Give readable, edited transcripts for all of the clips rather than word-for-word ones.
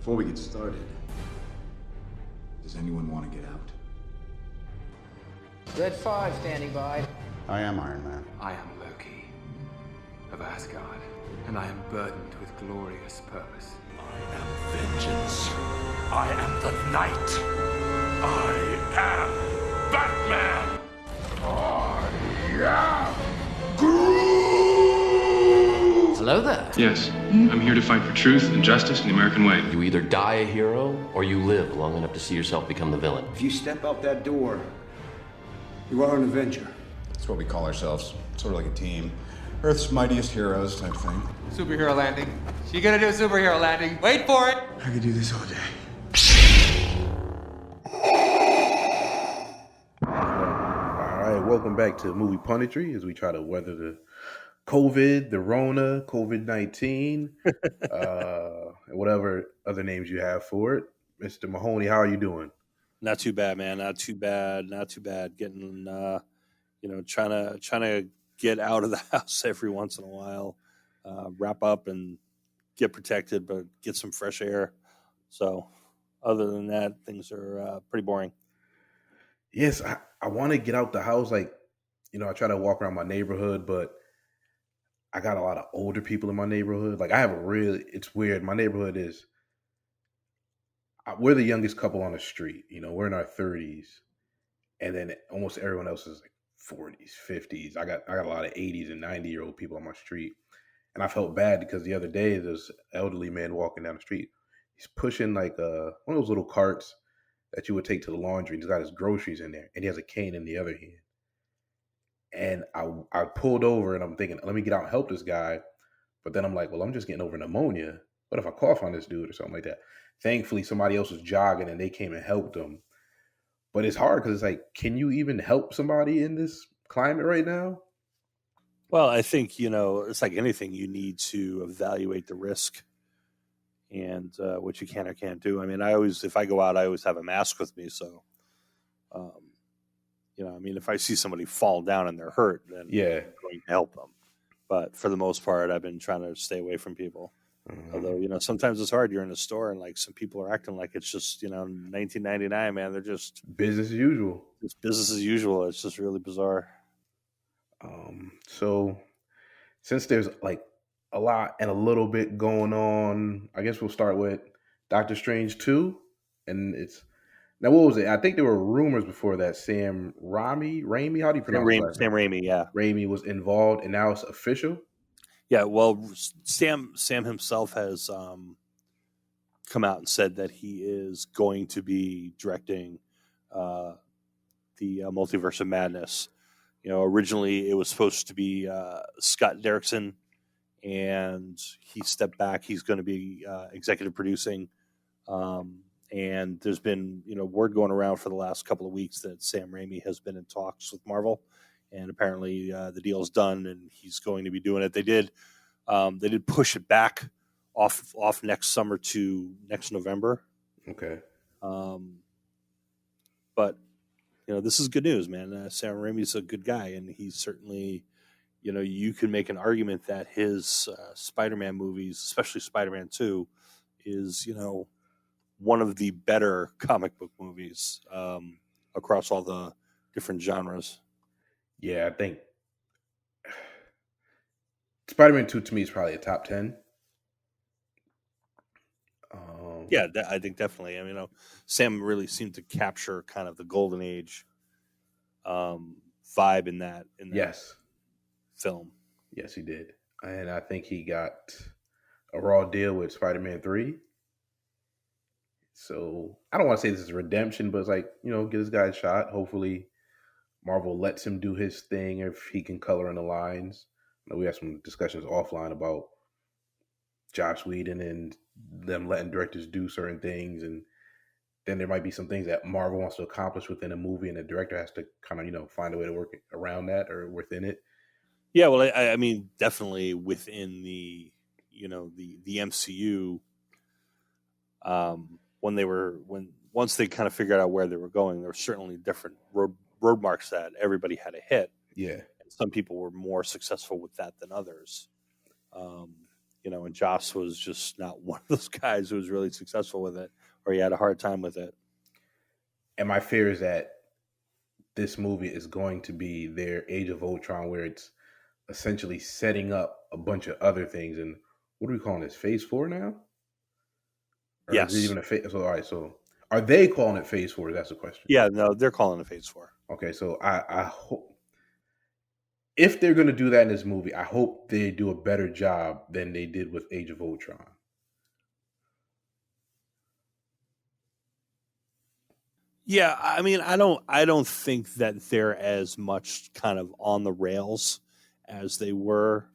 Before we get started, does anyone want to get out? Red 5 standing by. I am Iron Man. I am Loki of Asgard, and I am burdened with glorious purpose. I am vengeance. I am the night. I am Batman. I am Groot. Hello there. Yes, I'm here to fight for truth and justice in the American way. You either die a hero or you live long enough to see yourself become the villain. If you step out that door, you are an Avenger. That's what we call ourselves. Sort of like a team. Earth's mightiest heroes type thing. Superhero landing. She gonna do a superhero landing. Wait for it! I could do this all day. All right, welcome back to Movie Punditry as we try to weather the COVID, the Rona, COVID-19, and whatever other names you have for it. Mr. Mahoney, how are you doing? Not too bad, man. Not too bad. Getting, trying to get out of the house every once in a while, wrap up and get protected, but get some fresh air. So other than that, things are pretty boring. Yes, I want to get out the house. I try to walk around my neighborhood, but I got a lot of older people in my neighborhood. It's weird. My neighborhood we're the youngest couple on the street. We're in our 30s, and then almost everyone else is like 40s, 50s. I got a lot of 80s and 90-year-old people on my street, and I felt bad because the other day there's an elderly man walking down the street. He's pushing one of those little carts that you would take to the laundry. He's got his groceries in there, and he has a cane in the other hand. And I pulled over, and I'm thinking, let me get out and help this guy. But then I'm like, well, I'm just getting over pneumonia. What if I cough on this dude or something like that? Thankfully, somebody else was jogging, and they came and helped him. But it's hard because it's like, can you even help somebody in this climate right now? Well, I think, it's like anything. You need to evaluate the risk and what you can or can't do. I mean, if I go out, I always have a mask with me. So, if I see somebody fall down and they're hurt, then I'm going to help them. But for the most part, I've been trying to stay away from people. Although, sometimes it's hard. You're in a store and some people are acting like it's just, 1999, man. They're just business as usual. It's business as usual. It's just really bizarre. So since there's a lot and a little bit going on, I guess we'll start with Doctor Strange 2. And now what was it? I think there were rumors before that Sam Raimi, how do you pronounce it? Sam Raimi, yeah. Raimi was involved, and now it's official? Yeah, well, Sam himself has come out and said that he is going to be directing the Multiverse of Madness. Originally it was supposed to be Scott Derrickson, and he stepped back. He's going to be executive producing. And there's been, word going around for the last couple of weeks that Sam Raimi has been in talks with Marvel, and apparently the deal's done, and he's going to be doing it. They did push it back off next summer to next November. Okay. But this is good news, man. Sam Raimi's a good guy, and he's certainly, you can make an argument that his Spider-Man movies, especially Spider-Man 2, is, one of the better comic book movies across all the different genres. Yeah, I think Spider-Man 2 to me is probably a top 10. Yeah, I think definitely. I mean, Sam really seemed to capture kind of the golden age vibe in that film. Yes, he did. And I think he got a raw deal with Spider-Man 3. So I don't want to say this is redemption, but it's give this guy a shot. Hopefully Marvel lets him do his thing if he can color in the lines. We had some discussions offline about Joss Whedon and them letting directors do certain things. And then there might be some things that Marvel wants to accomplish within a movie, and the director has to kind of, find a way to work around that or within it. Yeah, well, I mean, definitely within the, the MCU, once they kind of figured out where they were going, there were certainly different road marks that everybody had to hit. Yeah. Some people were more successful with that than others. and Joss was just not one of those guys who was really successful with it, or he had a hard time with it. And my fear is that this movie is going to be their Age of Ultron, where it's essentially setting up a bunch of other things. And what are we calling this? Phase 4 now? Or Yes. Is it even a phase? So, all right. So, are they calling it Phase 4? That's the question. Yeah, no, they're calling it Phase 4. Okay, so I hope if they're going to do that in this movie, I hope they do a better job than they did with Age of Ultron. Yeah, I mean, I don't think that they're as much kind of on the rails as they were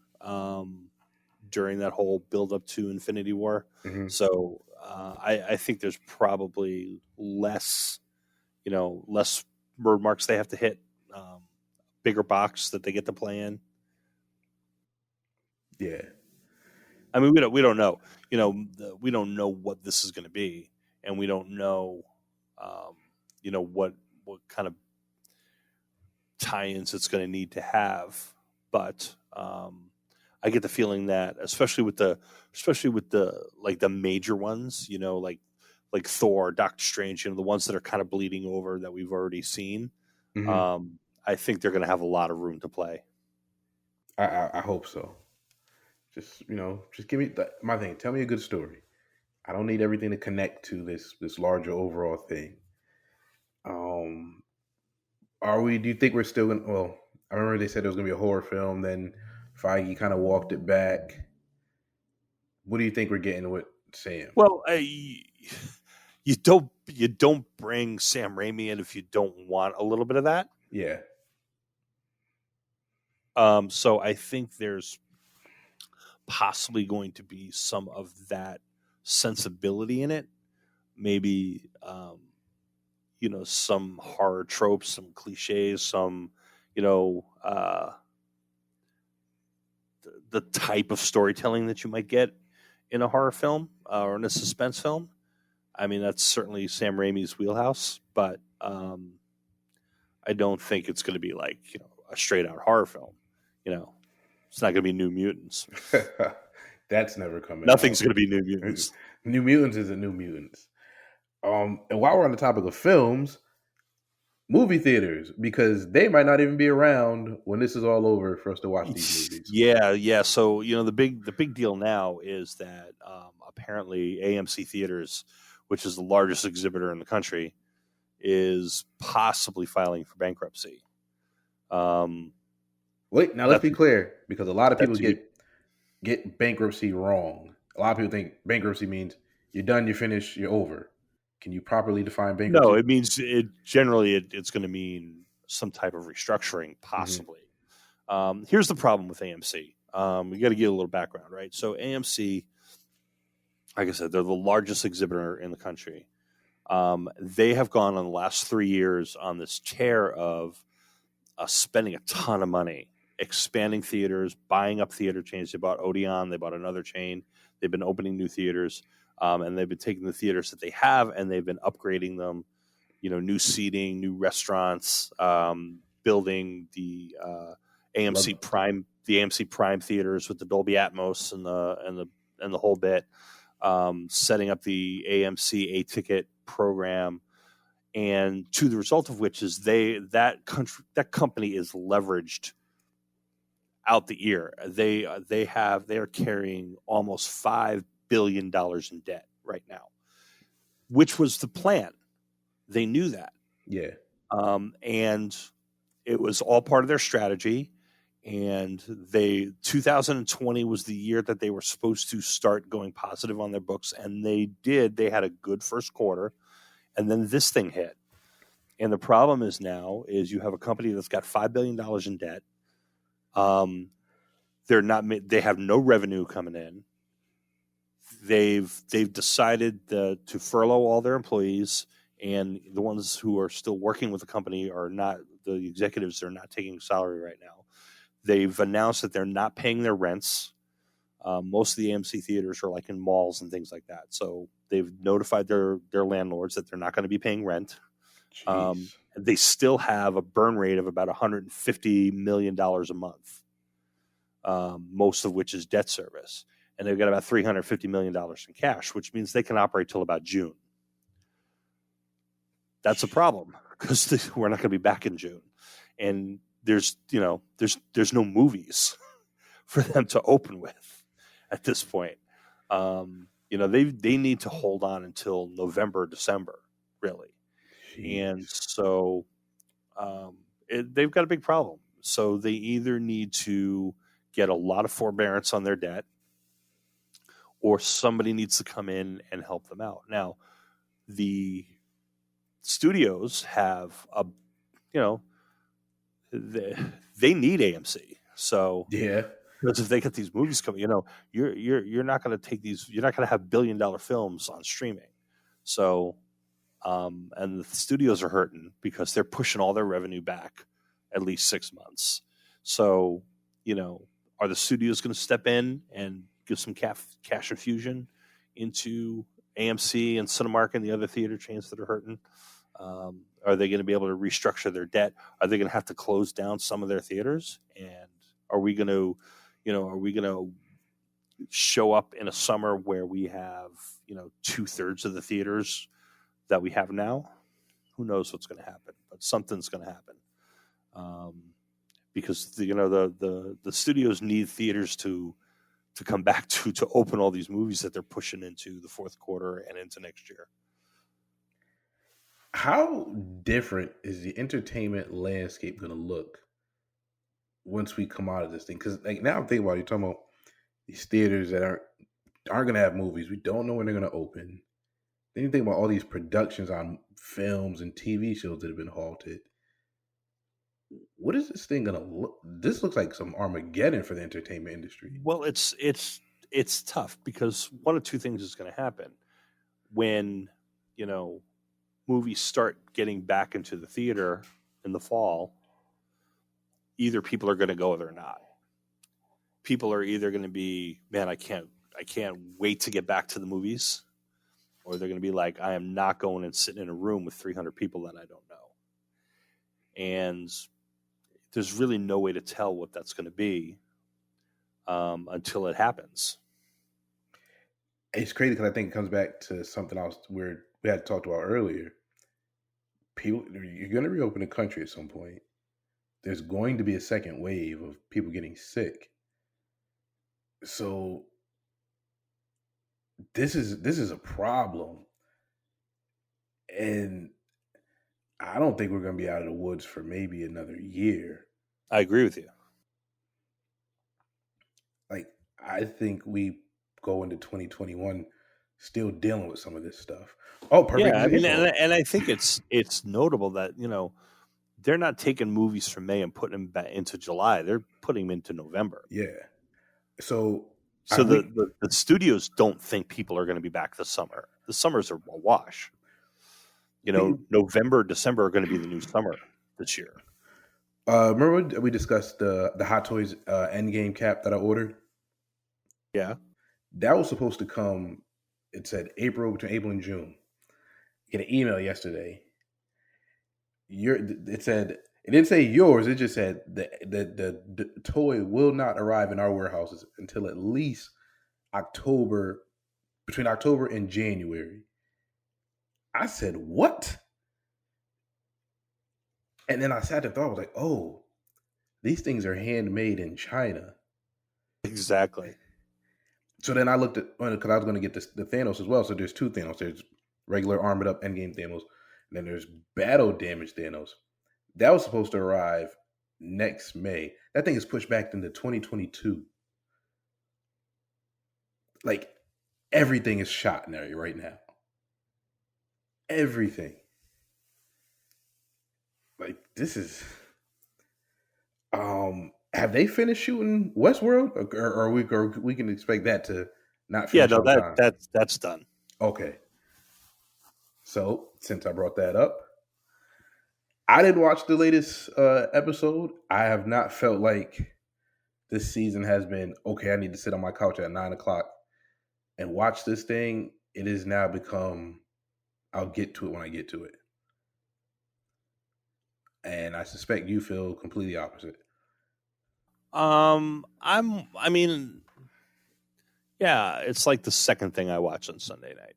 during that whole build up to Infinity War. Mm-hmm. So I think there's probably less road marks they have to hit, bigger box that they get to play in. Yeah, I mean, we don't know. We don't know what this is going to be, and we don't know. What kind of tie-ins it's going to need to have, but I get the feeling that especially with the like the major ones, like Thor, Doctor Strange, the ones that are kind of bleeding over that we've already seen. mm-hmm. I think they're going to have a lot of room to play. I hope so. Just give me my thing. Tell me a good story. I don't need everything to connect to this larger overall thing. Do you think we're still going to, well, I remember they said it was going to be a horror film, then Feige kind of walked it back. What do you think we're getting with Sam? Well, you don't bring Sam Raimi in if you don't want a little bit of that. Yeah. So I think there's possibly going to be some of that sensibility in it. Maybe, some horror tropes, some cliches, some, the type of storytelling that you might get in a horror film or in a suspense film. I mean, that's certainly Sam Raimi's wheelhouse, but I don't think it's going to be like, a straight out horror film. It's not going to be New Mutants. That's never coming. Nothing's going to be New Mutants. New Mutants isn't New Mutants. And while we're on the topic of films, movie theaters, because they might not even be around when this is all over for us to watch these movies. Yeah. So the big deal now is that apparently AMC Theaters, which is the largest exhibitor in the country, is possibly filing for bankruptcy. Wait, now let's be clear, because a lot of people get bankruptcy wrong. A lot of people think bankruptcy means you're done, you're finished, you're over. Can you properly define bankruptcy? No, it means generally it's going to mean some type of restructuring, possibly. Mm-hmm. Here's the problem with AMC. We got to give a little background, right? So AMC, like I said, they're the largest exhibitor in the country. They have gone on the last 3 years on this tear of spending a ton of money, expanding theaters, buying up theater chains. They bought Odeon, they bought another chain. They've been opening new theaters. And they've been taking the theaters that they have and they've been upgrading them, new seating, new restaurants, building the AMC Prime theaters with the Dolby Atmos and the whole bit, setting up the AMC A-Ticket program, and to the result of which is that company is leveraged out the ear. They are carrying almost $5 billion in debt right now, which was the plan. They knew that. Yeah. And it was all part of their strategy. And 2020 was the year that they were supposed to start going positive on their books. And they did. They had a good first quarter. And then this thing hit. And the problem is now you have a company that's got $5 billion in debt. They have no revenue coming in. They've decided to furlough all their employees, and the ones who are still working with the company are not, the executives are not taking salary right now. They've announced that they're not paying their rents. Most of the AMC theaters are like in malls and things like that. So they've notified their landlords that they're not going to be paying rent. They still have a burn rate of about $150 million a month, most of which is debt service. and they've got about $350 million in cash, which means they can operate till about June. That's a problem because we're not going to be back in June, and there's no movies for them to open with at this point. They need to hold on until November, December, really. Jeez. And so they've got a big problem. So they either need to get a lot of forbearance on their debt, or somebody needs to come in and help them out. Now, the studios have they need AMC. So yeah, because if they get these movies coming, you're not going to take these. You're not going to have $1 billion films on streaming. So, and the studios are hurting because they're pushing all their revenue back at least 6 months. So, are the studios going to step in and give some cash infusion into AMC and Cinemark and the other theater chains that are hurting? Are they going to be able to restructure their debt? Are they going to have to close down some of their theaters? And are we going to show up in a summer where we have 2/3 of the theaters that we have now? Who knows what's going to happen? But something's going to happen, because the studios need theaters to come back to open all these movies that they're pushing into the fourth quarter and into next year. How different is the entertainment landscape going to look once we come out of this thing? Because now I'm thinking about it, you're talking about these theaters that aren't going to have movies. We don't know when they're going to open. Then you think about all these productions on films and TV shows that have been halted. What is this thing going to look? This looks like some Armageddon for the entertainment industry. Well, it's tough because one of two things is going to happen when movies start getting back into the theater in the fall. Either people are going to go or they're not. People are either going to be, man, I can't wait to get back to the movies, or they're going to be like, I am not going and sitting in a room with 300 people that I don't know. And there's really no way to tell what that's going to be until it happens. It's crazy because I think it comes back to something else we had talked about earlier. You're going to reopen the country at some point. There's going to be a second wave of people getting sick. So this is a problem. And I don't think we're going to be out of the woods for maybe another year. I agree with you. I think we go into 2021 still dealing with some of this stuff. Oh, perfect. Yeah, I mean, and I think it's notable that they're not taking movies from May and putting them back into July. They're putting them into November. Yeah. So the studios don't think people are going to be back this summer. The summers are a wash. November, December are going to be the new summer this year. Remember we discussed the Hot Toys Endgame cap that I ordered? Yeah. That was supposed to come, it said between April and June. I get an email yesterday. It didn't say yours, it just said the toy will not arrive in our warehouses until at least between October and January. I said, what? And then I sat there and thought, I was like, oh, these things are handmade in China. Exactly. So then I looked at, because I was going to get the Thanos as well. So there's two Thanos. There's regular armored up Endgame Thanos. And then there's battle damage Thanos. That was supposed to arrive next May. That thing is pushed back into 2022. Everything is shot in there right now. Everything. This is... have they finished shooting Westworld, or we can expect that to not finish? Yeah, no, that's done. Okay. So since I brought that up, I didn't watch the latest episode. I have not felt like this season has been okay. I need to sit on my couch at 9:00 and watch this thing. It has now become, I'll get to it when I get to it, and I suspect you feel completely opposite. Yeah, it's like the second thing I watch on Sunday night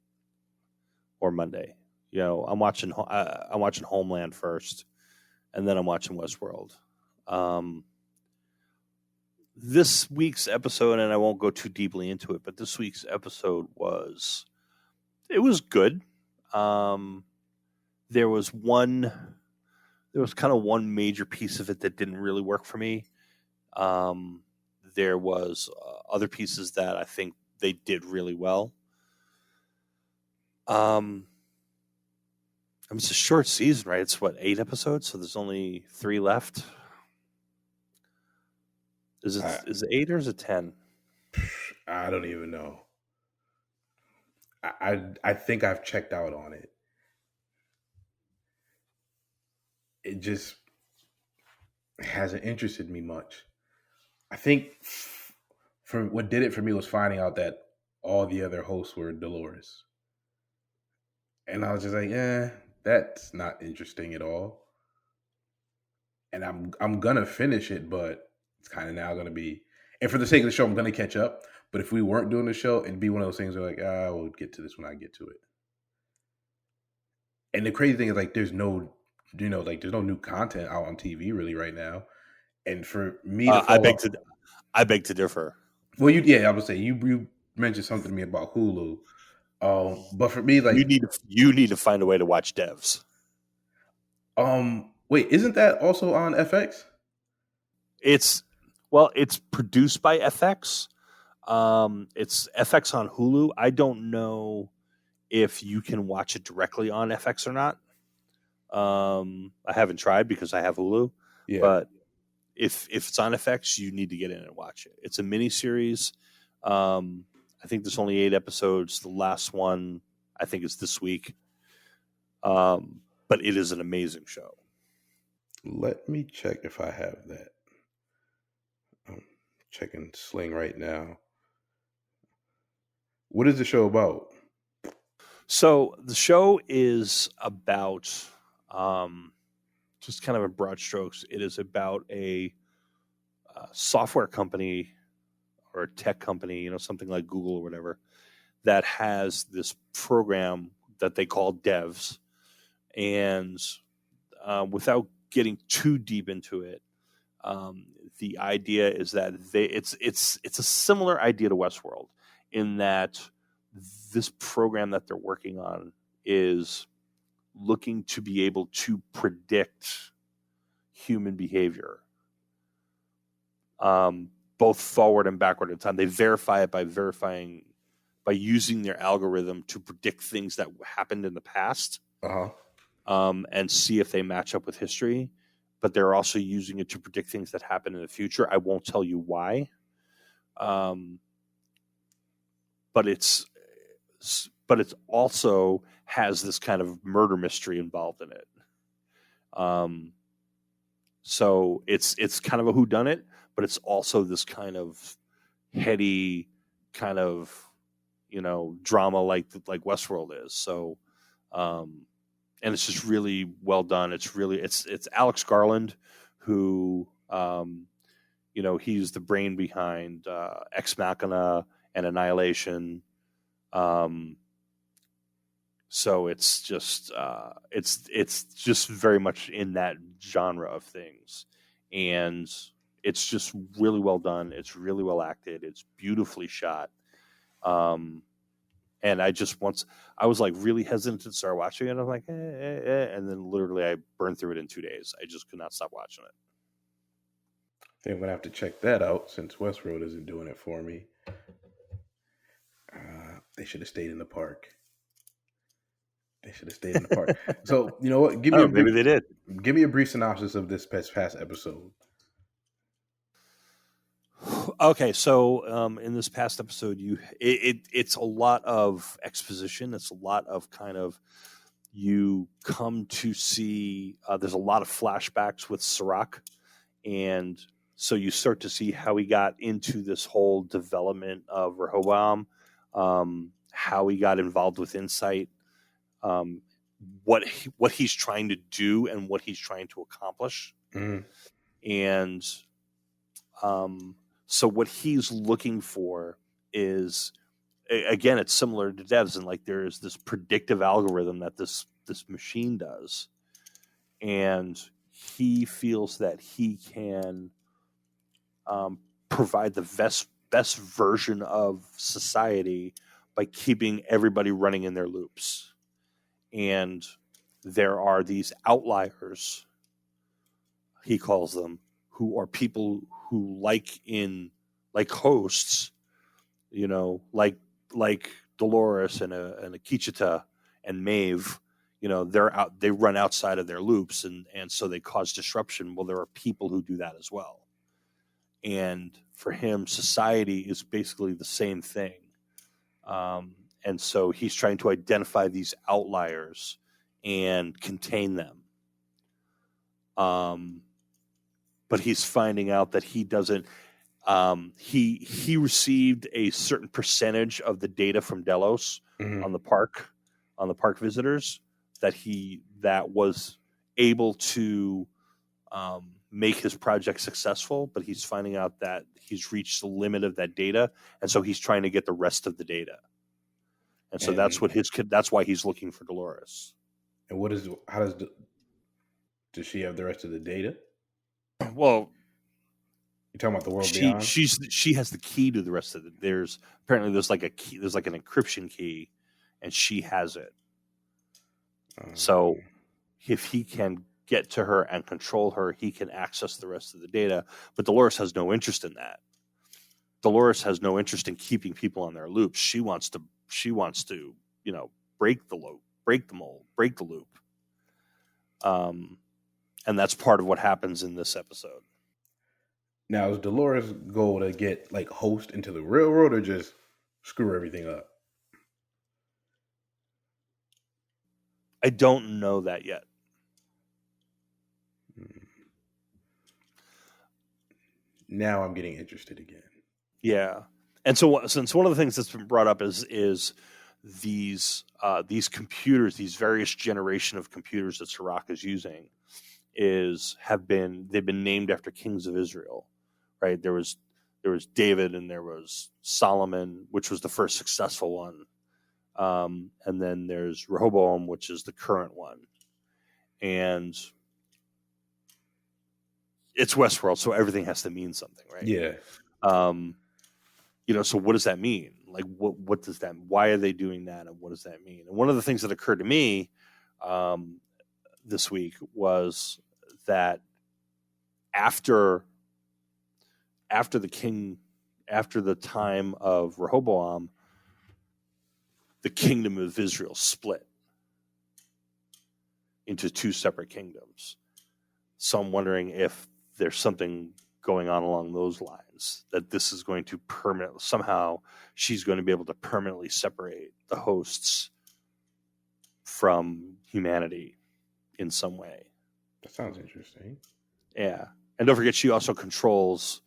or Monday. I'm watching Homeland first, and then I'm watching Westworld. This week's episode, and I won't go too deeply into it, but this week's episode was good. There was kind of one major piece of it that didn't really work for me. There was other pieces that I think they did really well. It's a short season, right? It's 8 episodes, so there's only 3 left. Is it 8 or is it 10? I don't even know. I think I've checked out on it. It just hasn't interested me much. I think for what did it for me was finding out that all the other hosts were Dolores. And I was just like, that's not interesting at all. And I'm gonna finish it, but it's kind of now gonna be, and for the sake of the show, I'm gonna catch up. But if we weren't doing the show, it'd be one of those things where we'll get to this when I get to it. And the crazy thing is there's no new content out on TV really right now. And for me to I beg to differ. Well, I would say you mentioned something to me about Hulu. But for me, you need to find a way to watch Devs. Wait, isn't that also on FX? It's produced by FX. It's FX on Hulu. I don't know if you can watch it directly on FX or not. I haven't tried because I have Hulu. Yeah. But if it's on FX, you need to get in and watch it. It's a miniseries. I think there's only 8 episodes. The last one, I think, is this week. But it is an amazing show. Let me check if I have that. I'm checking Sling right now. What is the show about? So the show is about, just kind of in broad strokes, it is about a software company or a tech company, something like Google or whatever, that has this program that they call Devs. And without getting too deep into it, the idea is that it's a similar idea to Westworld in that this program that they're working on is looking to be able to predict human behavior, both forward and backward in time. They verify it by using their algorithm to predict things that happened in the past, and see if they match up with history. But they're also using it to predict things that happen in the future. I won't tell you why, but it's also has this kind of murder mystery involved in it. So it's kind of a whodunit, but it's also this kind of heady kind of drama like Westworld is. So and it's just really well done. It's Alex Garland who he's the brain behind Ex Machina and Annihilation. So it's just very much in that genre of things, and it's just really well done. It's really well acted. It's beautifully shot. And I was really hesitant to start watching it. I'm like, and then literally I burned through it in 2 days. I just could not stop watching it. I think I'm gonna have to check that out since Westworld isn't doing it for me. They should have stayed in the park. So you know what? Maybe they did. Give me a brief synopsis of this past episode. Okay, so in this past episode, it's a lot of exposition. It's a lot of kind of you come to see. There's a lot of flashbacks with Sirach, and so you start to see how he got into this whole development of Rehoboam, how he got involved with Insight, what he's trying to do and what he's trying to accomplish, and so what he's looking for is again, it's similar to devs, and like there is this predictive algorithm that this machine does, and he feels that he can provide the best version of society by keeping everybody running in their loops. And there are these outliers, he calls them, who are people who like hosts, you know, like Dolores and a Kichita and Maeve, you know, they run outside of their loops, and so they cause disruption. Well, there are people who do that as well. And for him, society is basically the same thing. And so he's trying to identify these outliers and contain them. But he's finding out that he doesn't. He received a certain percentage of the data from Delos on the park visitors that was able to make his project successful, but he's finding out that he's reached the limit of that data, and so he's trying to get the rest of the data. And so that's why he's looking for Dolores. And does she have the rest of the data? Well, you're talking about the world beyond? She has the key to the rest of it. There's like a key, there's like an encryption key, and she has it. So if he can get to her and control her, he can access the rest of the data. But Dolores has no interest in that. Dolores has no interest in keeping people on their loops. She wants to, you know, break the loop, break the mold, break the loop. And that's part of what happens in this episode. Now, is Dolores' goal to get like host into the real world, or just screw everything up? I don't know that yet. Now I'm getting interested again. Yeah, and so since one of the things that's been brought up is these computers, these various generation of computers that Sirach is using, they've been named after kings of Israel, right? There was David, and there was Solomon, which was the first successful one, and then there's Rehoboam, which is the current one, and it's Westworld, so everything has to mean something, right? Yeah. You know, so what does that mean? Like, what does that? Why are they doing that, and what does that mean? And one of the things that occurred to me this week was that after the time of Rehoboam, the kingdom of Israel split into two separate kingdoms. So I'm wondering if there's something going on along those lines, that this is going to somehow she's going to be able to permanently separate the hosts from humanity in some way. That sounds interesting. Yeah. And don't forget, she also controls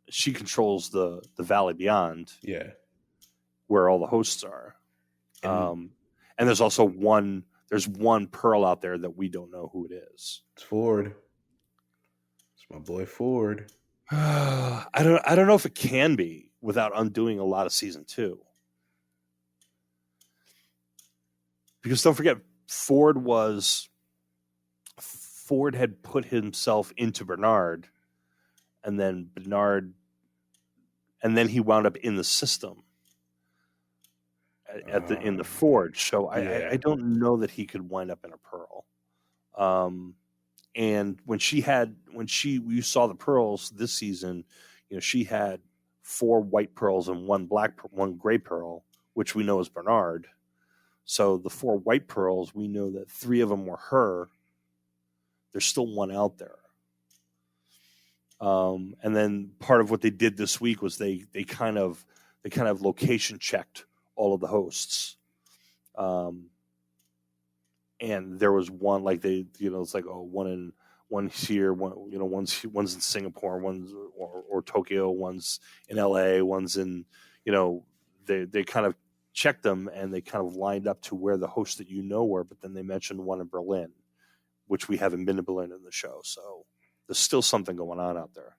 the valley beyond. Yeah. Where all the hosts are. And there's also one pearl out there that we don't know who it is. It's Ford. It's my boy Ford. I don't know if it can be without undoing a lot of season 2. Because don't forget, Ford had put himself into Bernard, and then he wound up in the system in the Forge. So I don't know that he could wind up in a Pearl. And when you saw the pearls this season, you know, she had 4 white pearls and one gray pearl, which we know is Bernard. So the 4 white pearls, we know that 3 of them were her. There's still one out there. And then part of what they did this week was they kind of location checked all of the hosts. And there was one, like it's like, one's here, one's in Singapore, one's or Tokyo, one's in LA, one's in, they kind of checked them, and they kind of lined up to where the hosts that were, but then they mentioned one in Berlin, which we haven't been to Berlin in the show. So there's still something going on out there.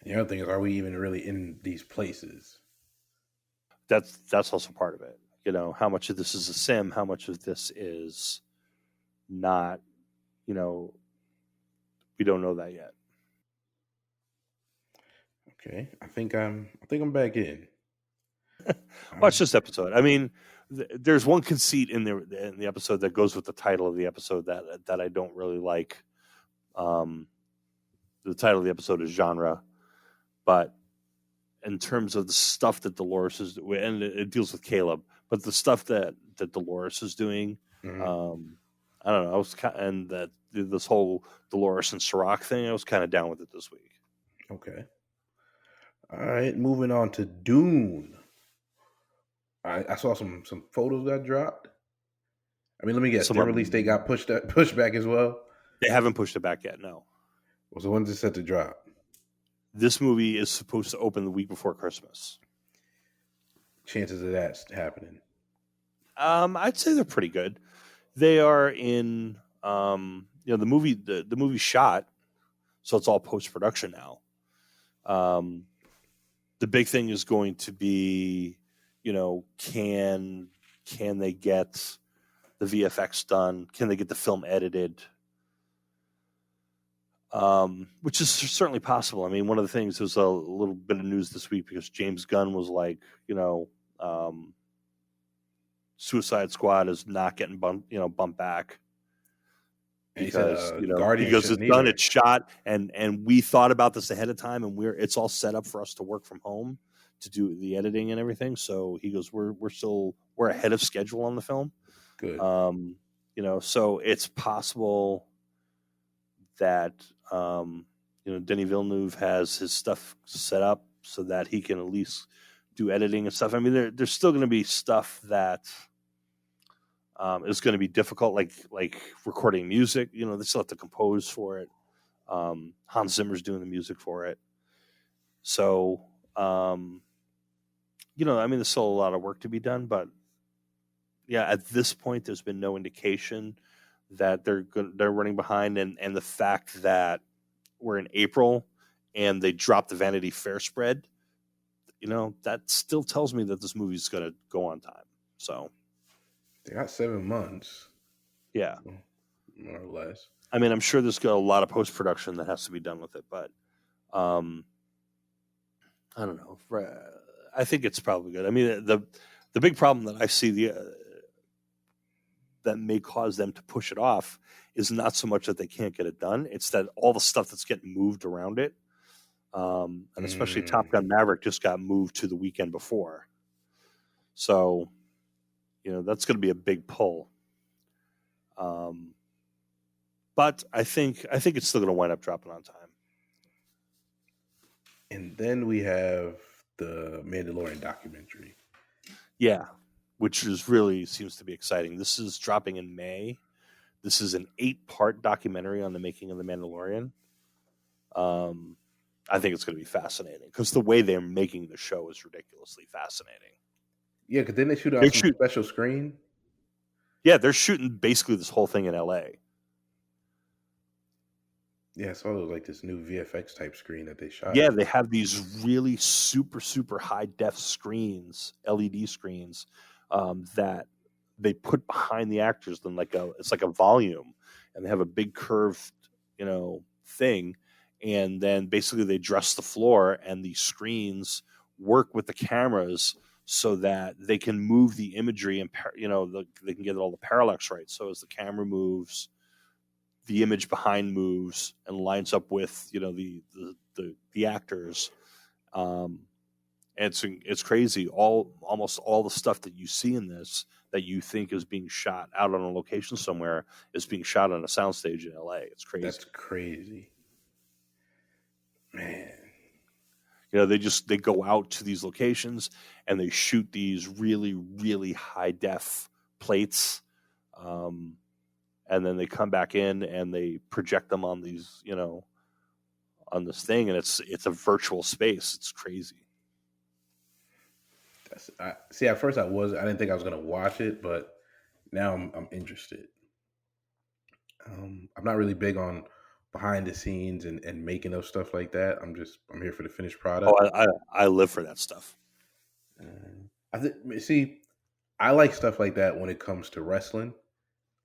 And the other thing is, are we even really in these places? that's also part of it. You know, how much of this is a sim, how much of this is not. You know, we don't know that yet. Okay, I think I'm back in. Watch this episode. I mean, there's one conceit in the episode that goes with the title of the episode that I don't really like. The title of the episode is genre, but in terms of the stuff that Dolores is, and it deals with Caleb, but the stuff that Dolores is doing, Mm-hmm. I don't know. And that this whole Dolores and Sirach thing, I was kind of down with it this week. Okay. All right, moving on to Dune. I saw some photos got dropped. I mean, let me guess. Some Their of release them- date got pushed back as well. They haven't pushed it back yet. No. Well, so when's it set to drop? This movie is supposed to open the week before Christmas. Chances of that happening? I'd say they're pretty good. They are in, the movie. The movie shot, so it's all post production now. The big thing is going to be, can they get the VFX done? Can they get the film edited? Which is certainly possible. I mean, one of the things, there's a little bit of news this week because James Gunn was like, Suicide Squad is not getting bumped back because he goes, it's done, it's shot, and we thought about this ahead of time, and it's all set up for us to work from home to do the editing and everything. So he goes, we're ahead of schedule on the film. Good. So it's possible that Denis Villeneuve has his stuff set up so that he can at least do editing and stuff. I mean, there's still going to be stuff that is going to be difficult, like recording music. They still have to compose for it. Hans Zimmer's doing the music for it. So, there's still a lot of work to be done. But yeah, at this point, there's been no indication that they're running behind, and the fact that we're in April and they dropped the Vanity Fair spread, that still tells me that this movie's going to go on time. So they got 7 months. Yeah, more or less. I mean, I'm sure there's got a lot of post production that has to be done with it, but I don't know. I think it's probably good. I mean, the big problem that I see that may cause them to push it off is not so much that they can't get it done. It's that all the stuff that's getting moved around it. And especially Top Gun Maverick just got moved to the weekend before. So, that's going to be a big pull. But I think it's still going to wind up dropping on time. And then we have the Mandalorian documentary. Yeah. Which really seems to be exciting. This is dropping in May. This is an 8-part documentary on the making of The Mandalorian. I think it's going to be fascinating because the way they're making the show is ridiculously fascinating. Yeah, because then they shoot on some special screen. Yeah, they're shooting basically this whole thing in L.A. Yeah, I saw it was like this new VFX type screen that they shot. Yeah, they have these really super, super high def screens, LED screens, that they put behind the actors. Then it's like a volume, and they have a big curved, thing, and then basically they dress the floor, and the screens work with the cameras so that they can move the imagery and they can get all the parallax right. So as the camera moves, the image behind moves and lines up with the actors. It's crazy. Almost all the stuff that you see in this that you think is being shot out on a location somewhere is being shot on a soundstage in LA. It's crazy. That's crazy, man. They go out to these locations and they shoot these really, really high def plates. And then they come back in and they project them on these, on this thing, and it's a virtual space. It's crazy. See, at first I didn't think I was going to watch it, but now I'm interested. I'm not really big on behind the scenes and making of stuff like that. I'm here for the finished product. Oh, I live for that stuff. See, I like stuff like that when it comes to wrestling.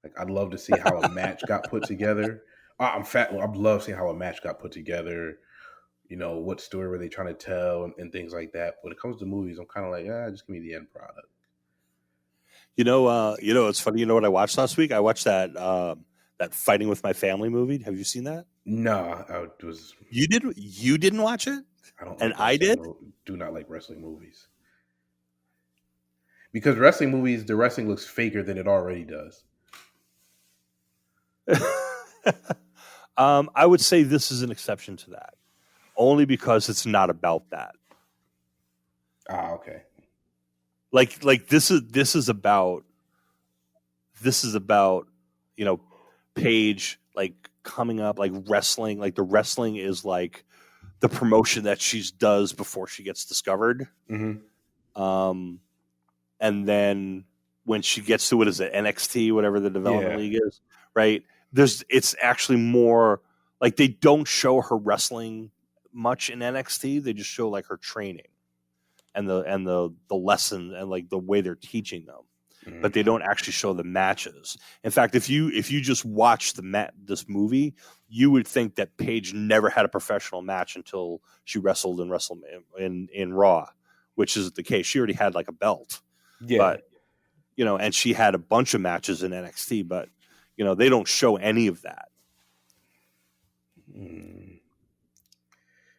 Like, I'd love to see how a match got put together. I'm fat. I'd love seeing how a match got put together. What story were they trying to tell and things like that. When it comes to movies, I'm kind of like, just give me the end product. It's funny. You know what I watched last week? I watched that Fighting with My Family movie. Have you seen that? No, You didn't. You didn't watch it? I don't. And Like I did. Do not like wrestling movies because wrestling movies, the wrestling looks faker than it already does. I would say this is an exception to that, only because it's not about that. Okay. Like this is about Paige like coming up, like wrestling. Like the wrestling is like the promotion that she does before she gets discovered. Mm-hmm. And then when she gets to NXT, whatever the development league is, right? It's actually more like they don't show her wrestling much in NXT. They just show like her training and the lesson and like the way they're teaching them. Mm-hmm. But they don't actually show the matches. In fact, if you just watch this movie, you would think that Paige never had a professional match until she wrestled in Raw, which is the case. She already had like a belt. Yeah. But and she had a bunch of matches in NXT, but they don't show any of that.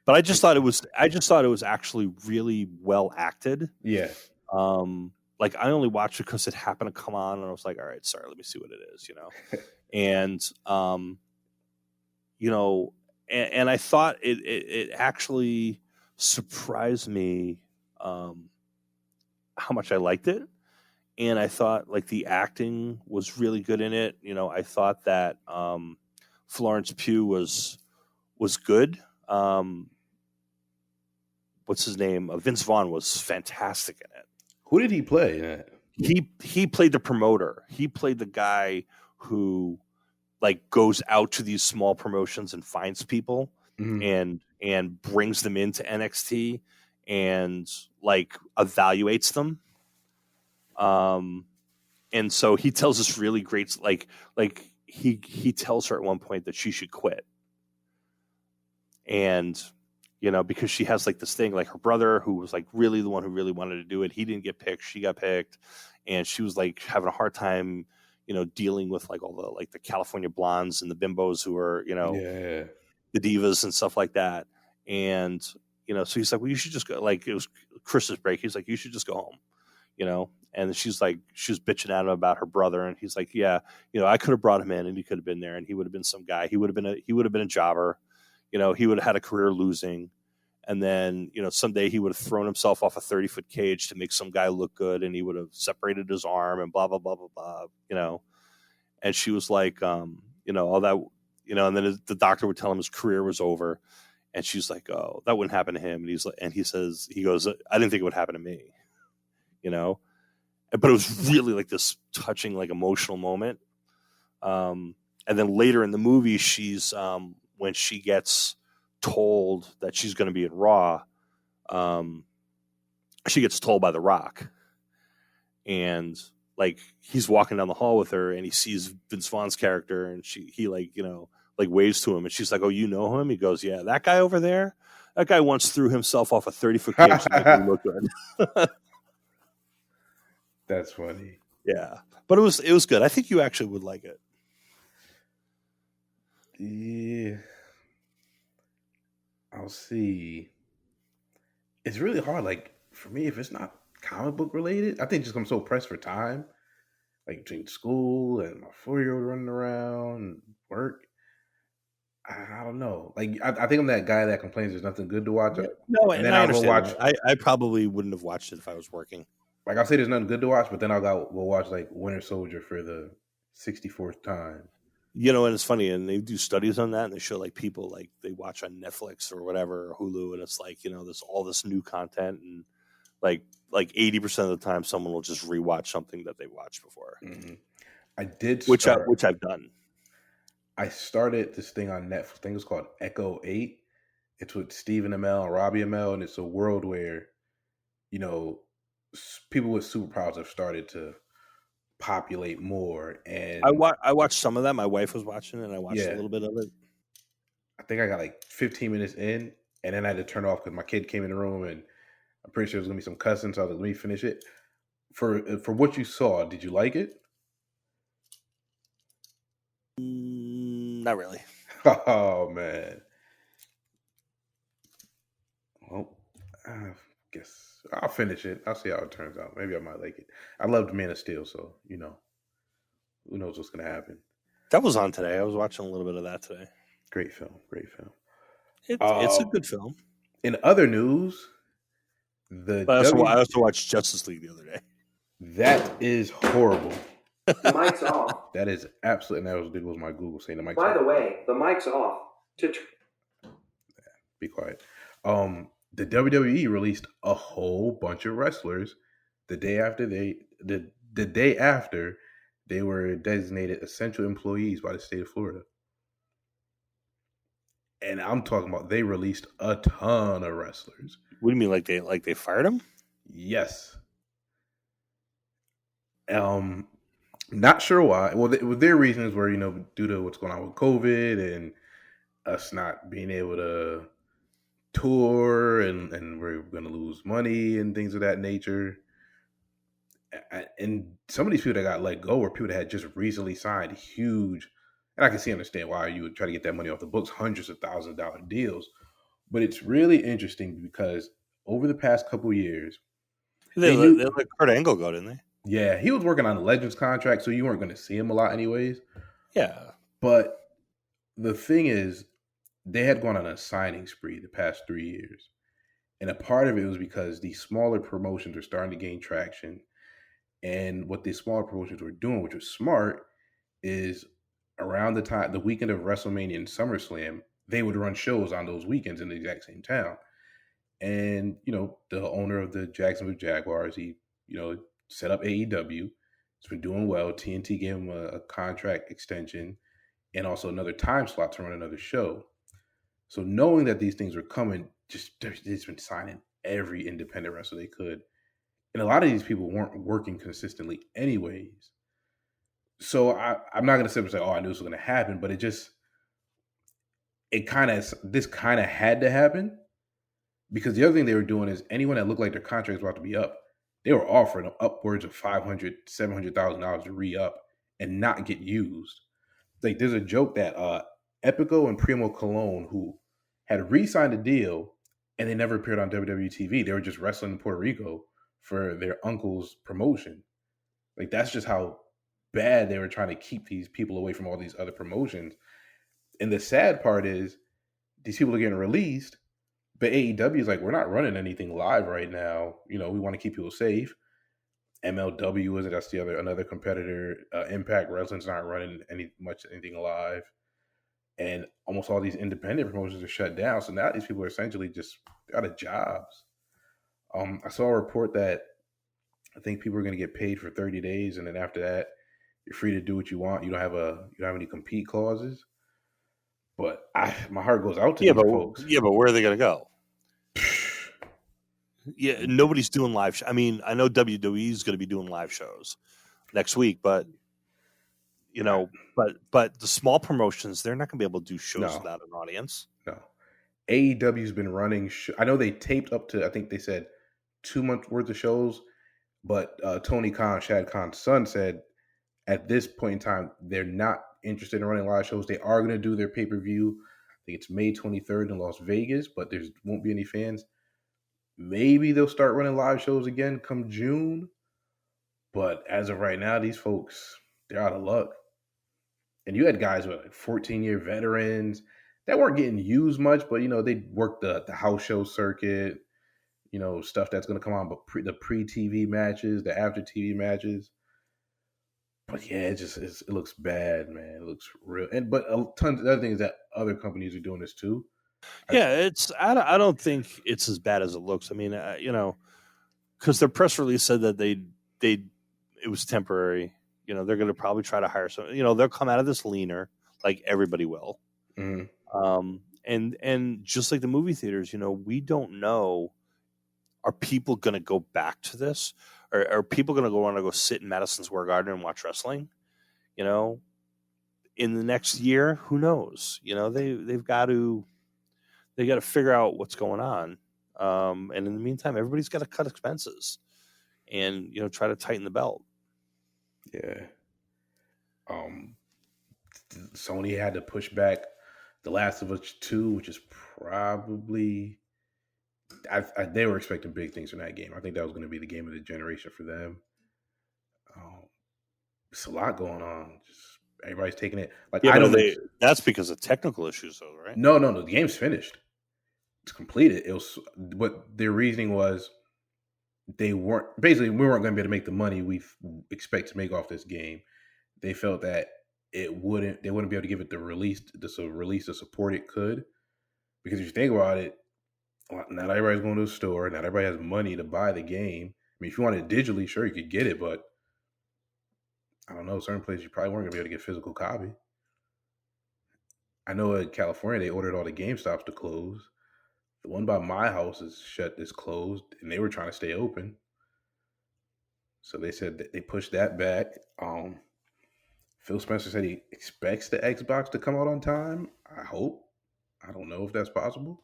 But I just thought it was actually really well acted. Yeah. Like I only watched it because it happened to come on, and I was like, all right, sorry, let me see what it is, and and I thought it actually surprised me how much I liked it. And I thought like the acting was really good in it. I thought that Florence Pugh was good. What's his name? Vince Vaughn was fantastic in it. Who did he play? He played the promoter. He played the guy who like goes out to these small promotions and finds people and brings them into NXT and like evaluates them. And so he tells this really great, like he tells her at one point that she should quit. And, because she has like this thing, like her brother, who was like really the one who really wanted to do it. He didn't get picked. She got picked. And she was like having a hard time, dealing with like all the, like the California blondes and the bimbos who are, the divas and stuff like that. And, so he's like, well, you should just go, like, it was Christmas break. He's like, you should just go home, And she was bitching at him about her brother, and he's like, "Yeah, I could have brought him in, and he could have been there, and he would have been some guy. He would have been a jobber, he would have had a career losing, and then someday he would have thrown himself off a 30-foot cage to make some guy look good, and he would have separated his arm, and blah blah blah blah blah, And she was like, all that, and then the doctor would tell him his career was over, and she's like, "Oh, that wouldn't happen to him," and he's like, and he goes, "I didn't think it would happen to me," But it was really like this touching, like emotional moment. And then later in the movie, she's when she gets told that she's going to be in Raw, she gets told by The Rock, and like he's walking down the hall with her, and he sees Vince Vaughn's character, and he like waves to him, and she's like, "Oh, you know him?" He goes, "Yeah, that guy over there. That guy once threw himself off a 30-foot cage to make me look good." That's funny. Yeah, but it was good. I think you actually would like it. Yeah, I'll see. It's really hard. Like for me, if it's not comic book related, I think just I'm so pressed for time, like between school and my 4-year-old running around and work. I don't know. Like I think I'm that guy that complains there's nothing good to watch. Yeah. No, and then I I'll go watch. I probably wouldn't have watched it if I was working. Like I'll say there's nothing good to watch, but then we'll watch like Winter Soldier for the 64th time. And it's funny, and they do studies on that, and they show like people like they watch on Netflix or whatever, or Hulu, and it's like there's all this new content, and like 80% of the time, someone will just rewatch something that they watched before. Mm-hmm. I did, which I've done. I started this thing on Netflix. I think it's called Echo 8. It's with Stephen Amell and Robbie Amell, and it's a world where people with superpowers have started to populate more. And I watched some of that. My wife was watching it, and I watched a yeah, little bit of it. I think I got like 15 minutes in, and then I had to turn it off because my kid came in the room, and I'm pretty sure there's gonna be some cussing. So I was like, let me finish it. For what you saw, did you like it? Not really. Oh man. Well, I guess I'll finish it. I'll see how it turns out. Maybe I might like it. I loved Man of Steel, so who knows what's gonna happen. That was on today. I was watching a little bit of that today. Great film. Great film. It's a good film. In other news, But I also watched Justice League the other day. That is horrible. The mic's off. That is absolutely. And that was my Google saying the mic's By off. the way, the mic's off. Be quiet. The WWE released a whole bunch of wrestlers the day after they were designated essential employees by the state of Florida. And I'm talking about they released a ton of wrestlers. What do you mean, like they fired him? Yes. Not sure why. Well, their reasons were, due to what's going on with COVID and us not being able to tour and we're going to lose money and things of that nature. And some of these people that got let go were people that had just recently signed huge, and I can understand why you would try to get that money off the books, hundreds of thousands of dollar deals. But it's really interesting because over the past couple of years, they let Kurt Angle go, didn't they? Yeah, he was working on the Legends contract, so you weren't going to see him a lot anyways. Yeah. But the thing is, they had gone on a signing spree the past 3 years. And a part of it was because these smaller promotions were starting to gain traction. And what these smaller promotions were doing, which was smart, is around the weekend of WrestleMania and SummerSlam, they would run shows on those weekends in the exact same town. And, the owner of the Jacksonville Jaguars, he, set up AEW. It's been doing well. TNT gave him a contract extension and also another time slot to run another show. So knowing that these things were coming, they've been signing every independent wrestler they could. And a lot of these people weren't working consistently anyways. So I'm not going to sit and say, I knew this was going to happen, but this kind of had to happen, because the other thing they were doing is anyone that looked like their contract was about to be up, they were offering upwards of $500,000, $700,000 to re-up and not get used. Like, there's a joke that Epico and Primo Colon, who had re-signed a deal and they never appeared on WWE TV. They were just wrestling in Puerto Rico for their uncle's promotion. Like, that's just how bad they were trying to keep these people away from all these other promotions. And the sad part is these people are getting released, but AEW is like, we're not running anything live right now. We want to keep people safe. MLW is it? That's another competitor. Impact Wrestling's not running anything live. And almost all these independent promotions are shut down. So now these people are essentially just out of jobs. I saw a report that I think people are going to get paid for 30 days. And then after that, you're free to do what you want. You don't have any compete clauses. But my heart goes out to these folks. Yeah, but where are they going to go? Yeah, nobody's doing live. I mean, I know WWE is going to be doing live shows next week, but but the small promotions, they're not going to be able to do shows without an audience. No, AEW's been running. I know they taped up to, I think they said 2 months worth of shows, but Tony Khan, Shad Khan's son, said at this point in time they're not interested in running live shows. They are going to do their pay-per-view. I think it's May 23rd in Las Vegas, but there won't be any fans. Maybe they'll start running live shows again come June. But as of right now, these folks, they're out of luck. And you had guys with like 14-year veterans that weren't getting used much, but, they worked the house show circuit, stuff that's going to come on, but the pre-TV matches, the after-TV matches. But yeah, it looks bad, man. It looks real. But a ton of other things that other companies are doing this too. Yeah, I don't think it's as bad as it looks. I mean, because their press release said that it was temporary. They're going to probably try to hire some. They'll come out of this leaner, like everybody will. Mm-hmm. And just like the movie theaters, we don't know are people going to go back to this? Are people going to want to go sit in Madison Square Garden and watch wrestling? You know, in the next year, who knows? You know, they've got to figure out what's going on. And in the meantime, everybody's got to cut expenses and, you know, try to tighten the belt. Yeah. Sony had to push back The Last of Us 2, which is probably they were expecting big things from that game. I think that was going to be the game of the generation for them. It's a lot going on. Just everybody's taking it like I don't. That's because of technical issues, though, right? No. The game's finished. It's completed. It was what their reasoning was. We weren't going to be able to make the money we expect to make off this game. They felt that they wouldn't be able to give it the release the support it could, because if you think about it, not everybody's going to the store. Not everybody has money to buy the game. I mean, if you want it digitally, sure, you could get it, but I don't know. Certain places you probably weren't going to be able to get physical copy. I know in California they ordered all the GameStops to close. The one by my house is closed, and they were trying to stay open. So they said that they pushed that back. Phil Spencer said he expects the Xbox to come out on time. I hope. I don't know if that's possible.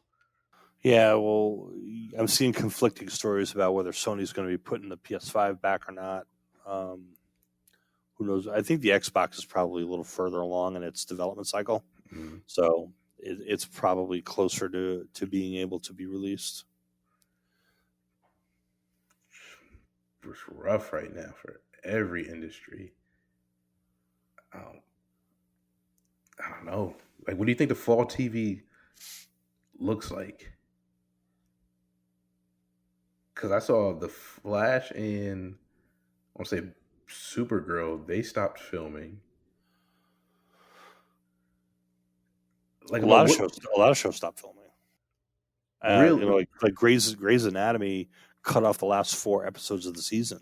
Yeah, well, I'm seeing conflicting stories about whether Sony's going to be putting the PS5 back or not. Who knows? I think the Xbox is probably a little further along in its development cycle. Mm-hmm. So it's probably closer to being able to be released. It's rough right now for every industry. I don't know. Like, what do you think the fall TV looks like? Because I saw The Flash and I want to say Supergirl, they stopped filming. Like a lot of shows stopped filming. Really? You know, like Grey's Anatomy cut off the last 4 episodes of the season.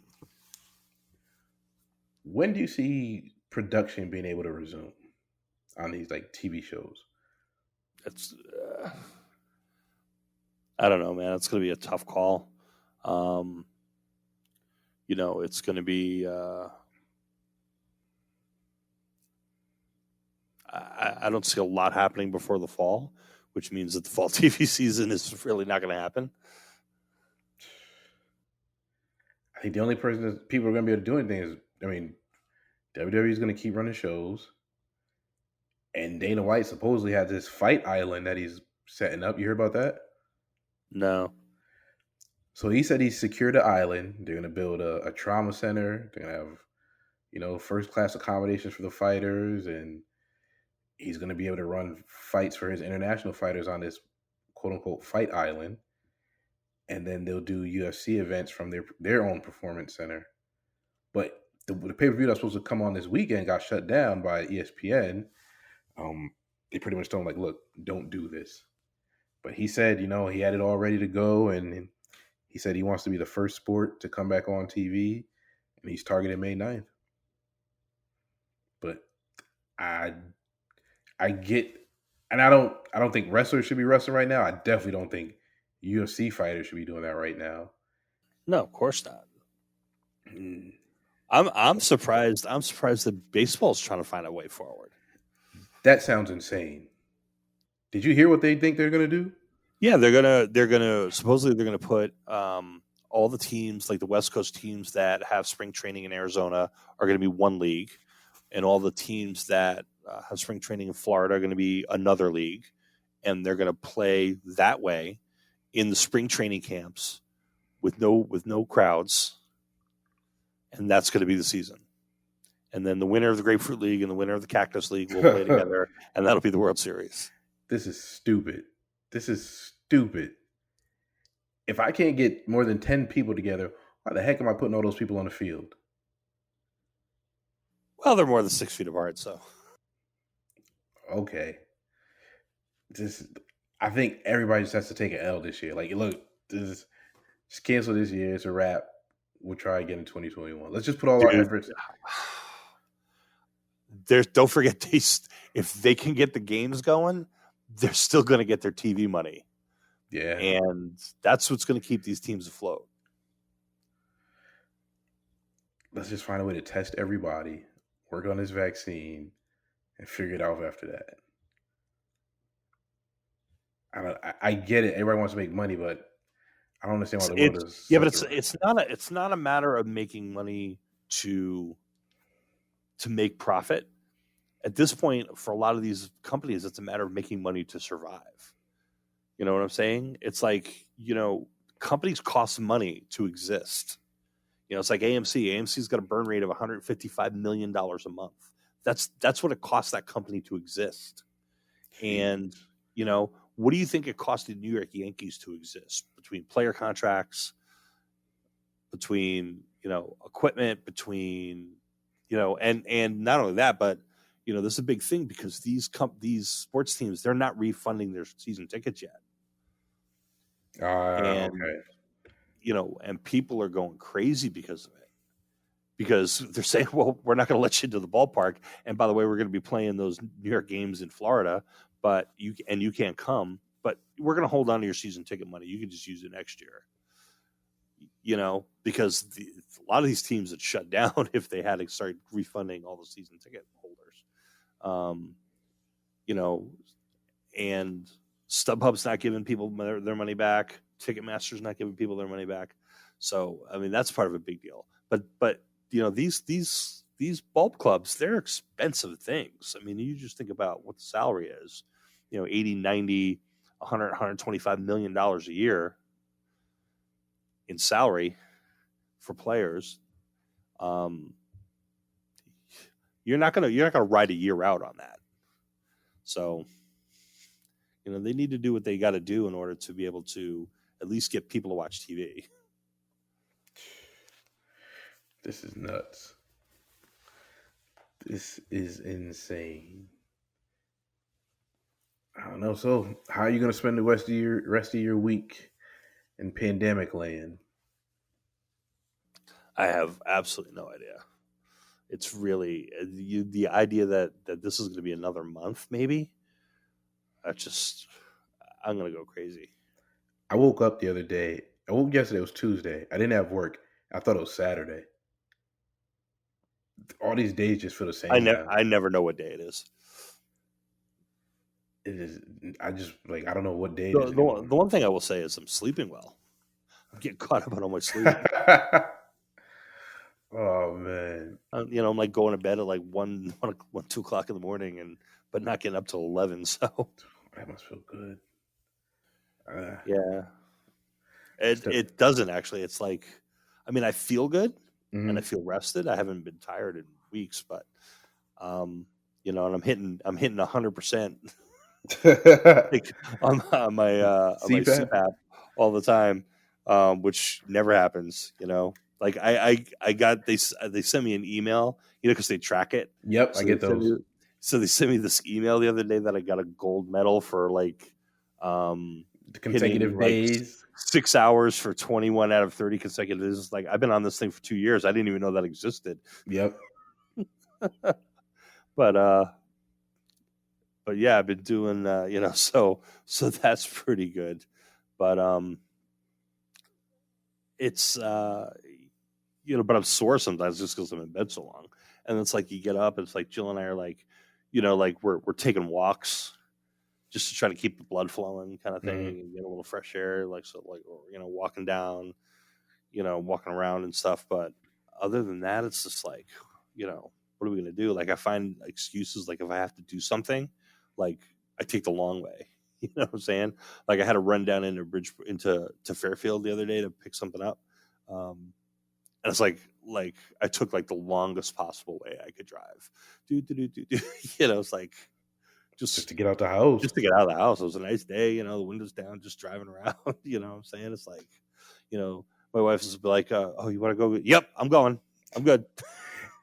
When do you see production being able to resume on these like TV shows? It's I don't know, man. It's going to be a tough call. You know, it's going to be. I don't see a lot happening before the fall, which means that the fall TV season is really not going to happen. I think the only person that people are going to be able to do anything is, I mean, WWE is going to keep running shows. And Dana White supposedly has this fight island that he's setting up. You heard about that? No. So he said he's secured the island. They're going to build a trauma center. They're going to have, you know, first class accommodations for the fighters. And he's going to be able to run fights for his international fighters on this quote unquote fight island. And then they'll do UFC events from their own performance center. But the pay-per-view that's supposed to come on this weekend got shut down by ESPN. They pretty much told him, like, look, don't do this. But he said, you know, he had it all ready to go. And he said he wants to be the first sport to come back on TV. And he's targeted May 9th. But I get, and I don't think wrestlers should be wrestling right now. I definitely don't think UFC fighters should be doing that right now. No, of course not. I'm surprised. I'm surprised that baseball's trying to find a way forward. That sounds insane. Did you hear what they think they're going to do? Yeah, supposedly they're gonna put all the teams, like the West Coast teams that have spring training in Arizona, are going to be one league, and all the teams that have spring training in Florida are going to be another league, and they're going to play that way in the spring training camps with no crowds, and that's going to be the season. And then the winner of the Grapefruit League and the winner of the Cactus League will play together, and that'll be the World Series. This is stupid. If I can't get more than 10 people together, why the heck am I putting all those people on the field? Well, they're more than 6 feet apart, so. Okay. I think everybody just has to take an L this year. Like, look, just cancel this year. It's a wrap. We'll try again in 2021. Let's just put all our efforts. Don't forget, if they can get the games going, they're still going to get their TV money. Yeah. And that's what's going to keep these teams afloat. Let's just find a way to test everybody, work on this vaccine, and figure it out after that. I get it. Everybody wants to make money, but I don't understand why the world is. Yeah, but it's not a matter of making money to make profit. At this point, for a lot of these companies, it's a matter of making money to survive. You know what I'm saying? It's like, companies cost money to exist. It's like AMC. AMC's got a burn rate of $155 million a month. That's what it costs that company to exist. And, what do you think it cost the New York Yankees to exist, between player contracts, between, equipment, between, and not only that, but, this is a big thing because these sports teams, they're not refunding their season tickets yet. And, and people are going crazy because of it, because they're saying, well, we're not going to let you into the ballpark. And by the way, we're going to be playing those New York games in Florida, but you can't come, but we're going to hold on to your season ticket money. You can just use it next year, because a lot of these teams had shut down if they had to start refunding all the season ticket holders. And StubHub's not giving people their money back. Ticketmaster's not giving people their money back. So, I mean, that's part of a big deal. But these bulb clubs, they're expensive things. I mean, you just think about what the salary is, 80, 90, 100, $125 million a year in salary for players. You're not gonna ride a year out on that. So, they need to do what they got to do in order to be able to at least get people to watch TV. This is nuts. This is insane. I don't know. So, how are you going to spend the rest of your week in pandemic land? I have absolutely no idea. It's really the idea that this is going to be another month, maybe. I'm going to go crazy. I woke up the other day. I woke yesterday. It was Tuesday. I didn't have work. I thought it was Saturday. All these days just feel the same. I never know what day it is. It is. I just I don't know what day. The one thing I will say is I'm sleeping well. I'm getting caught up on all my sleep. Oh man. I'm like going to bed at like 1, 2 o'clock in the morning, but not getting up till 11. So that must feel good. Yeah. It doesn't actually. It's like, I mean, I feel good and I feel rested. I haven't been tired in weeks, but and I'm hitting 100% on my CPAP all the time, which never happens. Like I got they sent me an email, because they track it. Yep, so I get those. So they sent me this email the other day that I got a gold medal for the consecutive hitting, days, 6 hours for 21 out of 30 consecutive days. Like, I've been on this thing for 2 years. I didn't even know that existed. Yep. But yeah, I've been doing, so that's pretty good. But it's, but I'm sore sometimes just because I'm in bed so long. And it's like you get up, and it's like Jill and I are like, we're taking walks just to try to keep the blood flowing, kind of thing, and get a little fresh air, walking down, walking around and stuff. But other than that, it's just like, what are we gonna do? Like, I find excuses. Like, if I have to do something, like, I take the long way. You know what I'm saying? Like, I had to run down into Fairfield the other day to pick something up. And it's like I took like the longest possible way I could drive. It's like just to get out the house. Just to get out of the house. It was a nice day, the windows down, just driving around. You know what I'm saying? It's like, my wife is like, oh, you want to go? Yep, I'm going. I'm good.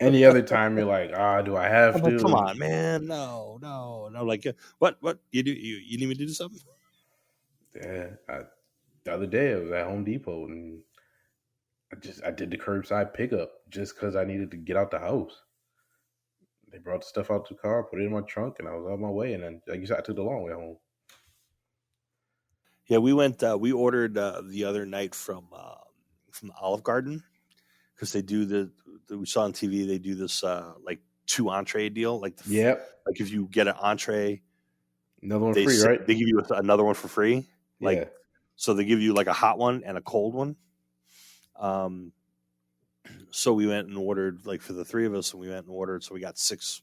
Any other time you're like, do I have to? Like, come on, man. No. Like, what? You need me to do something? Yeah. The other day I was at Home Depot and I did the curbside pickup just because I needed to get out the house. They brought the stuff out to the car, put it in my trunk, and I was on my way. And then, like you said, I took the long way home. Yeah, we went. We ordered the other night from the Olive Garden because they do we saw on TV. They do this like 2 entree deal. Like like if you get an entree, another one free, right? They give you another one for free. Like Yeah. so they give you like a hot one and a cold one. So we went and ordered like for the 3 of us, and we went and ordered. So we got six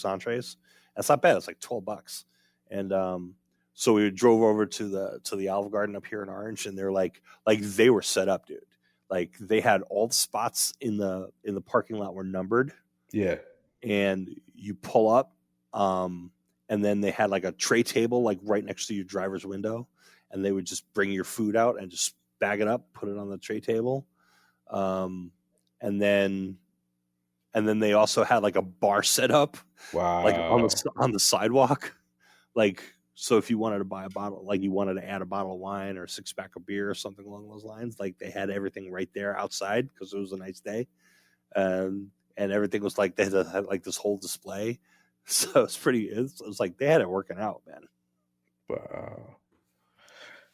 entrees. That's not bad. It's like $12, and so we drove over to the Olive Garden up here in Orange, and they're like they were set up, dude. Like they had all the spots in the parking lot were numbered. Yeah. And you pull up, and then they had like a tray table like right next to your driver's window, and they would just bring your food out and just bag it up, put it on the tray table. And then they also had like a bar set up, like on the sidewalk, like so if you wanted to buy a bottle, like you wanted to add a bottle of wine or a 6-pack of beer or something along those lines, like they had everything right there outside because it was a nice day, and everything was like they had like this whole display, so it's pretty. It was like they had it working out, man. Wow.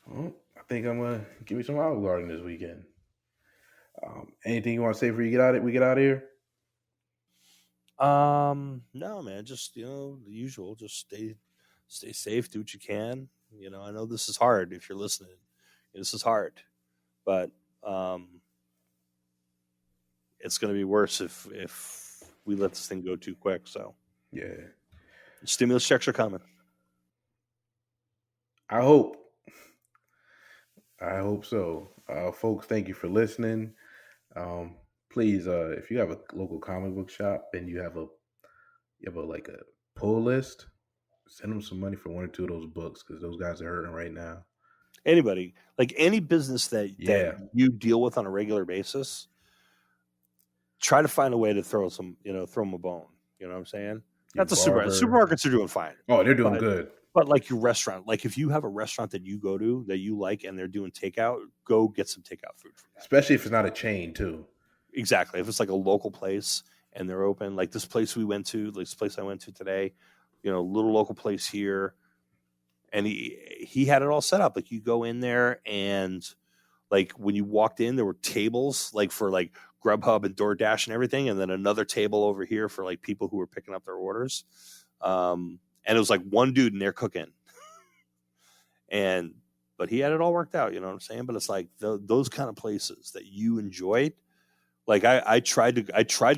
Well, I think I'm gonna give me some Olive Garden this weekend. Anything you want to say before we get out of here? No, man. Just the usual. Just stay safe. Do what you can. I know this is hard. If you're listening, this is hard, but it's going to be worse if we let this thing go too quick. So yeah, stimulus checks are coming. I hope so. Folks, thank you for listening. Please, if you have a local comic book shop and you have a pull list, send them some money for 1 or 2 of those books because those guys are hurting right now. Anybody, like any business that you deal with on a regular basis, try to find a way to throw them a bone. You know what I'm saying? That's a supermarkets are doing fine. Oh, they're doing good. But like your restaurant, like if you have a restaurant that you go to that you like and they're doing takeout, go get some takeout food from them. Especially if it's not a chain too. Exactly. If it's like a local place and they're open, like this place I went to today, little local place here, and he had it all set up. Like you go in there and like when you walked in, there were tables like for like Grubhub and DoorDash and everything, and then another table over here for like people who were picking up their orders. And it was like one dude in there cooking, but he had it all worked out. You know what I'm saying? But it's like those kind of places that you enjoyed. Like I tried to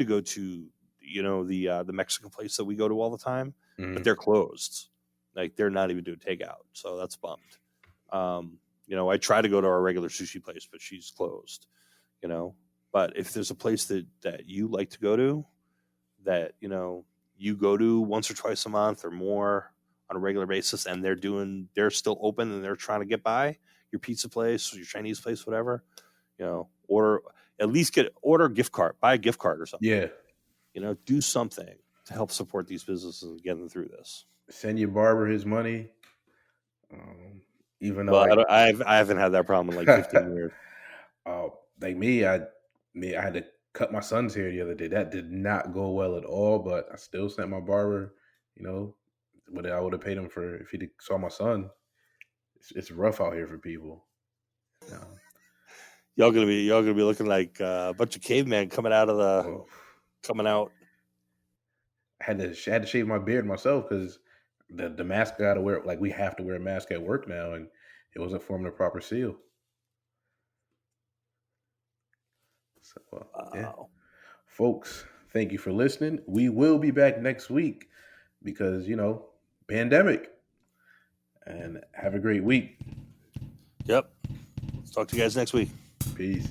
go to the Mexican place that we go to all the time, but they're closed. Like they're not even doing takeout, so that's bummed. I try to go to our regular sushi place, but she's closed. But if there's a place that you like to go to, that you go to once or twice a month or more on a regular basis, and they're still open and they're trying to get by, your pizza place, your Chinese place, whatever, order a gift card, buy a gift card or something. Yeah. Do something to help support these businesses and get them through this. Send your barber his money. Even though I haven't had that problem in like 15 years. Like me, I had to cut my son's hair the other day. That did not go well at all, but I still sent my barber, what I would have paid him for if he saw my son. It's rough out here for people. Y'all gonna be looking like a bunch of cavemen coming out. I had to shave my beard myself because the mask I got to wear. Like we have to wear a mask at work now, and it wasn't forming a proper seal. So, yeah. Folks, thank you for listening. We will be back next week because, pandemic. And have a great week. Yep. Let's talk to you guys next week. Peace.